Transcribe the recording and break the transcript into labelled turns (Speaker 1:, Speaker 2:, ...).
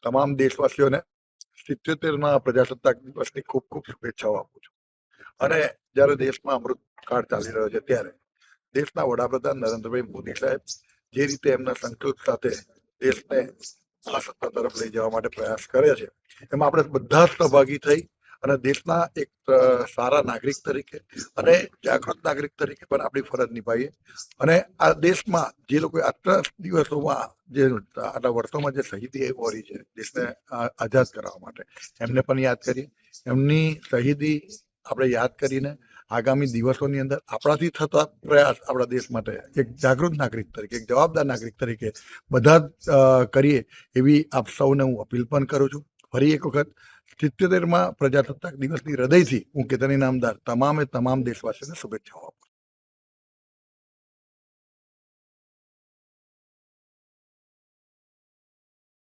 Speaker 1: તમામ દેશવાસીઓને 77મા પ્રજાસત્તાક દિવસની ખૂબ ખૂબ શુભેચ્છાઓ આપું છું. અને જ્યારે દેશમાં અમૃતકાળ ચાલી રહ્યો છે ત્યારે દેશના વડાપ્રધાન નરેન્દ્રભાઈ મોદી સાહેબ જે રીતે એમના સંકલ્પ સાથે દેશને આ સત્તા તરફ લઈ જવા માટે પ્રયાસ કરે છે, એમાં આપણે બધા જ સહભાગી થઈ અને દેશના એક સારા નાગરિક તરીકે અને જાગૃત નાગરિક તરીકે પણ આપણી ફરજ નિભાવીએ. અને આ દેશમાં જે લોકો આટલા દિવસોમાં જે આટલા વર્ષોમાં જે શહીદી વહોરી છે દેશને આઝાદ કરાવવા માટે, એમને પણ યાદ કરીએ. એમની શહીદી આપણે યાદ કરીને આગામી દિવસોની અંદર આપણાથી થતા પ્રયાસ આપણા દેશ માટે એક જાગૃત નાગરિક તરીકે, એક જવાબદાર નાગરિક તરીકે બધા જ કરીએ એવી આપ સૌને હું અપીલ પણ કરું છું. ફરી એક વખત 77મા પ્રજાસત્તાક દિવસની હૃદયથી હું કેતન ઇનામદાર તમામ દેશવાસીઓને શુભેચ્છાઓ આપું છું.